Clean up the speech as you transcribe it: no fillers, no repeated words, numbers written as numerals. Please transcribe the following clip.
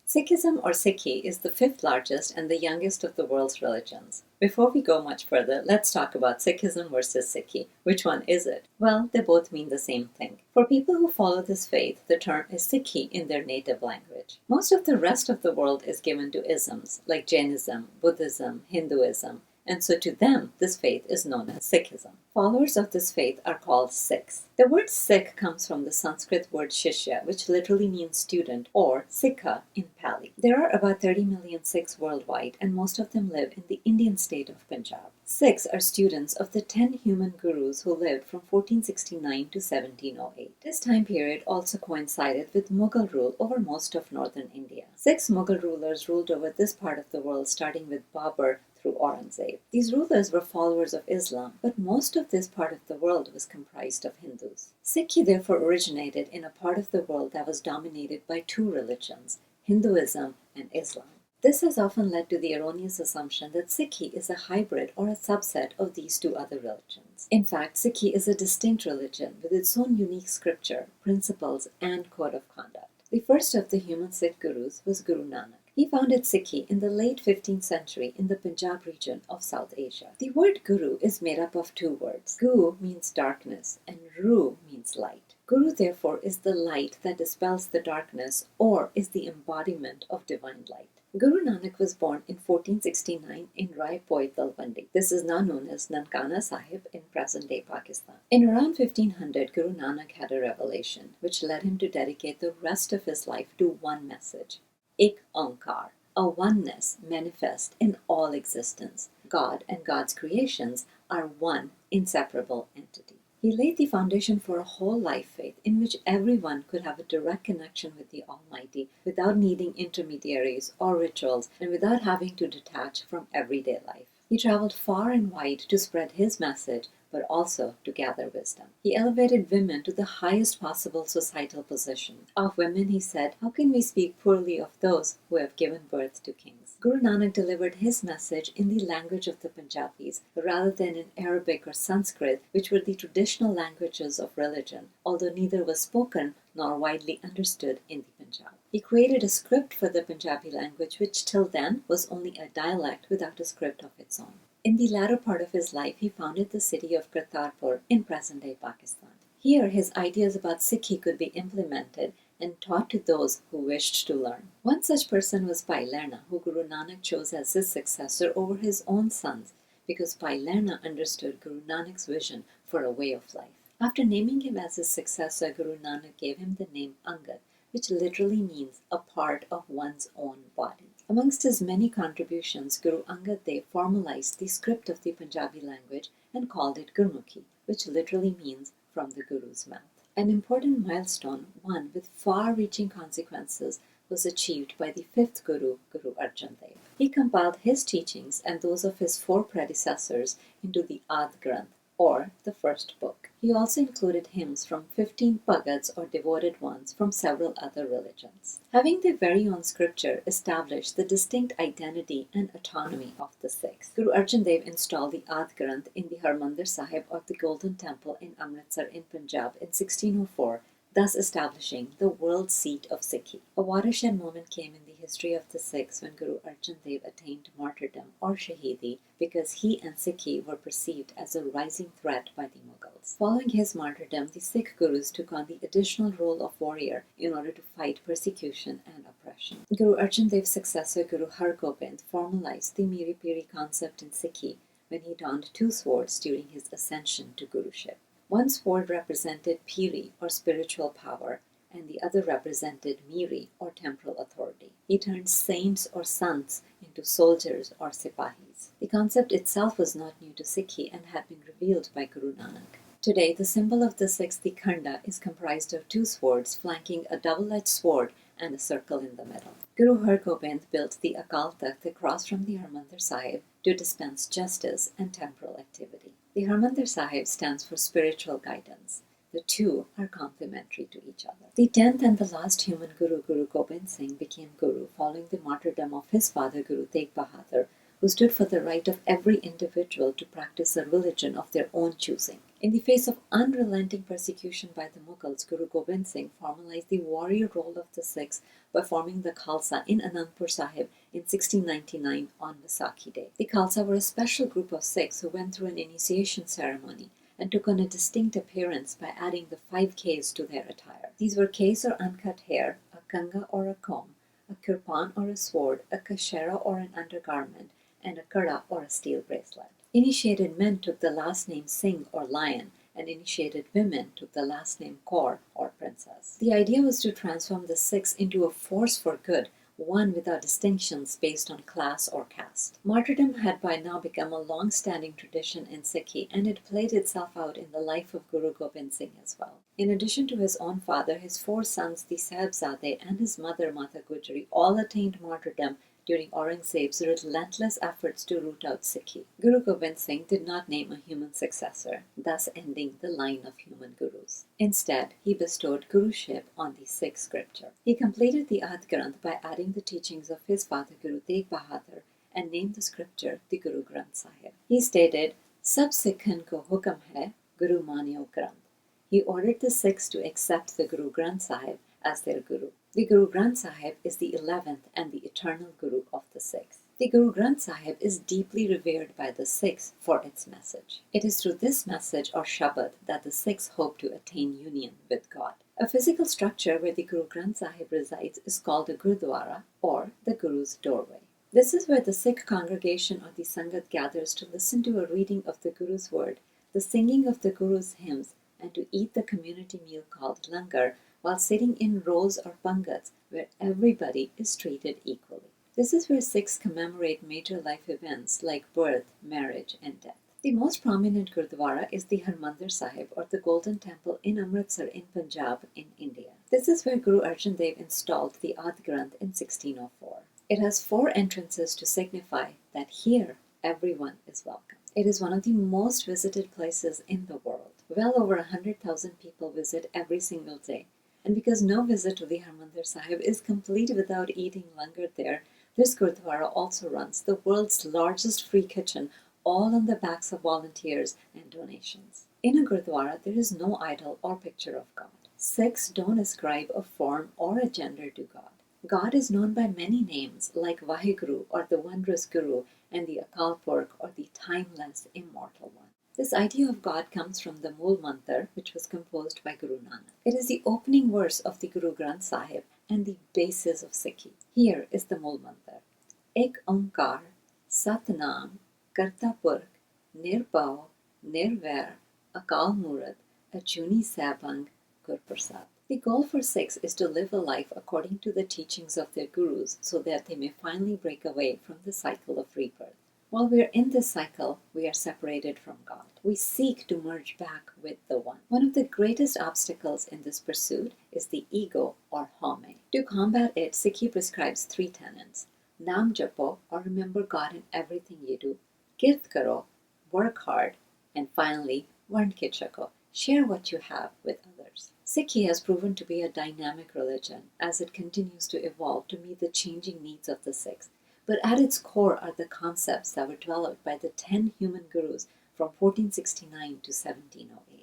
Sikhism or Sikhi is the fifth largest and the youngest of the world's religions. Before we go much further, let's talk about Sikhism versus Sikhi. Which one is it? Well, they both mean the same thing. For people who follow this faith, the term is Sikhi in their native language. Most of the rest of the world is given to isms like Jainism, Buddhism, Hinduism, and so to them, this faith is known as Sikhism. Followers of this faith are called Sikhs. The word Sikh comes from the Sanskrit word Shishya, which literally means student, or Sikha in Pali. There are about 30 million Sikhs worldwide, and most of them live in the Indian state of Punjab. Sikhs are students of the 10 human gurus who lived from 1469 to 1708. This time period also coincided with Mughal rule over most of northern India. 6 Mughal rulers ruled over this part of the world, starting with Babur through Aurangzeb. These rulers were followers of Islam, but most of this part of the world was comprised of Hindus. Sikhi therefore originated in a part of the world that was dominated by two religions, Hinduism and Islam. This has often led to the erroneous assumption that Sikhi is a hybrid or a subset of these two other religions. In fact, Sikhi is a distinct religion with its own unique scripture, principles, and code of conduct. The first of the human Sikh gurus was Guru Nanak. He founded Sikhi in the late 15th century in the Punjab region of South Asia. The word Guru is made up of two words. Gu means darkness and Ru means light. Guru therefore is the light that dispels the darkness or is the embodiment of divine light. Guru Nanak was born in 1469 in Raipur, Talwandi. This is now known as Nankana Sahib in present-day Pakistan. In around 1500, Guru Nanak had a revelation, which led him to dedicate the rest of his life to one message: Ik Onkar, a oneness manifest in all existence. God and God's creations are one inseparable entity. He laid the foundation for a whole life faith in which everyone could have a direct connection with the Almighty without needing intermediaries or rituals and without having to detach from everyday life. He traveled far and wide to spread his message, but also to gather wisdom. He elevated women to the highest possible societal position. Of women, he said, "How can we speak poorly of those who have given birth to kings?" Guru Nanak delivered his message in the language of the Punjabis rather than in Arabic or Sanskrit, which were the traditional languages of religion, although neither was spoken nor widely understood in the Punjab. He created a script for the Punjabi language, which till then was only a dialect without a script of its own. In the latter part of his life, he founded the city of Kartarpur in present-day Pakistan. Here, his ideas about Sikhi could be implemented and taught to those who wished to learn. One such person was Bhai Lerna, who Guru Nanak chose as his successor over his own sons, because Bhai Lerna understood Guru Nanak's vision for a way of life. After naming him as his successor, Guru Nanak gave him the name Angad, which literally means a part of one's own body. Amongst his many contributions, Guru Angad Dev formalized the script of the Punjabi language and called it Gurmukhi, which literally means from the Guru's mouth. An important milestone, one with far-reaching consequences, was achieved by the fifth Guru, Guru Arjan Dev. He compiled his teachings and those of his 4 predecessors into the Adi Granth, or the first book. He also included hymns from 15 Bhagats or devoted ones from several other religions. Having their very own scripture established the distinct identity and autonomy of the Sikhs. Guru Arjan Dev installed the Adi Granth in the Harmandir Sahib or the Golden Temple in Amritsar in Punjab in 1604, thus establishing the world seat of Sikhi. A watershed moment came in the history of the Sikhs when Guru Arjan Dev attained martyrdom or Shahidi because he and Sikhi were perceived as a rising threat by the Mughals. Following his martyrdom, the Sikh Gurus took on the additional role of warrior in order to fight persecution and oppression. Guru Arjan Dev's successor Guru Har Gobind formalized the Miri-Piri concept in Sikhi when he donned 2 swords during his ascension to Guruship. One sword represented Piri, or spiritual power, and the other represented Miri, or temporal authority. He turned saints or sants into soldiers or sipahis. The concept itself was not new to Sikhi and had been revealed by Guru Nanak. Today, the symbol of the Sikhs, the Khanda, is comprised of 2 swords flanking a double-edged sword and a circle in the middle. Guru Har Gobind built the Akal Takht across from the Harmandir Sahib to dispense justice and temporal activity. The Harmandir Sahib stands for spiritual guidance. The two are complementary to each other. The 10th and the last human Guru, Guru Gobind Singh, became Guru following the martyrdom of his father, Guru Tegh Bahadur, who stood for the right of every individual to practice a religion of their own choosing. In the face of unrelenting persecution by the Mughals, Guru Gobind Singh formalized the warrior role of the Sikhs by forming the Khalsa in Anandpur Sahib in 1699 on Vaisakhi Day. The Khalsa were a special group of Sikhs who went through an initiation ceremony and took on a distinct appearance by adding the 5 Ks to their attire. These were Ks or uncut hair, a kanga or a comb, a kirpan or a sword, a kashera or an undergarment, and a kada or a steel bracelet. Initiated men took the last name Singh or lion, and initiated women took the last name Kaur or princess. The idea was to transform the Sikhs into a force for good, one without distinctions based on class or caste. Martyrdom had by now become a long-standing tradition in Sikhi, and it played itself out in the life of Guru Gobind Singh as well. In addition to his own father, his 4 sons, the Sahibzade, and his mother, Mata Gujari, all attained martyrdom during Aurangzeb's relentless efforts to root out Sikhi. Guru Gobind Singh did not name a human successor, thus ending the line of human gurus. Instead, he bestowed guruship on the Sikh scripture. He completed the Adi Granth by adding the teachings of his father Guru Tegh Bahadur and named the scripture the Guru Granth Sahib. He stated, "Sab Sikhan ko hukam hai, Guru manyo Granth." He ordered the Sikhs to accept the Guru Granth Sahib as their guru. The Guru Granth Sahib is the 11th and the eternal guru of the Sikhs. The Guru Granth Sahib is deeply revered by the Sikhs for its message. It is through this message or Shabad that the Sikhs hope to attain union with God. A physical structure where the Guru Granth Sahib resides is called a Gurudwara or the Guru's doorway. This is where the Sikh congregation or the Sangat gathers to listen to a reading of the Guru's word, the singing of the Guru's hymns, and to eat the community meal called langar, while sitting in rows or pangats where everybody is treated equally. This is where Sikhs commemorate major life events like birth, marriage, and death. The most prominent Gurdwara is the Harmandir Sahib or the Golden Temple in Amritsar in Punjab in India. This is where Guru Arjan Dev installed the Adi Granth in 1604. It has 4 entrances to signify that here everyone is welcome. It is one of the most visited places in the world. Well over 100,000 people visit every single day. And because no visit to the Harmandir Sahib is complete without eating langar there, this Gurdwara also runs the world's largest free kitchen, all on the backs of volunteers and donations. In a Gurdwara, there is no idol or picture of God. Sikhs don't ascribe a form or a gender to God. God is known by many names like Vaheguru or the Wondrous Guru and the Akal Purkh or the Timeless Immortal One. This idea of God comes from the Mool Mantar, which was composed by Guru Nanak. It is the opening verse of the Guru Granth Sahib and the basis of Sikhi. Here is the Mool Mantar. Ek Onkar, Satnam, Karta Purkh, Nirbhau, Nirvair, Akal Murad, Ajuni Sabang, Gur Prasad. The goal for Sikhs is to live a life according to the teachings of their gurus so that they may finally break away from the cycle of rebirth. While we are in this cycle, we are separated from God. We seek to merge back with the One. One of the greatest obstacles in this pursuit is the ego or home. To combat it, Sikhi prescribes 3 tenets. Naam japo, or remember God in everything you do. Kirt karo, work hard. And finally, varn ke chako, share what you have with others. Sikhi has proven to be a dynamic religion as it continues to evolve to meet the changing needs of the Sikhs. But at its core are the concepts that were developed by the 10 human gurus from 1469 to 1708.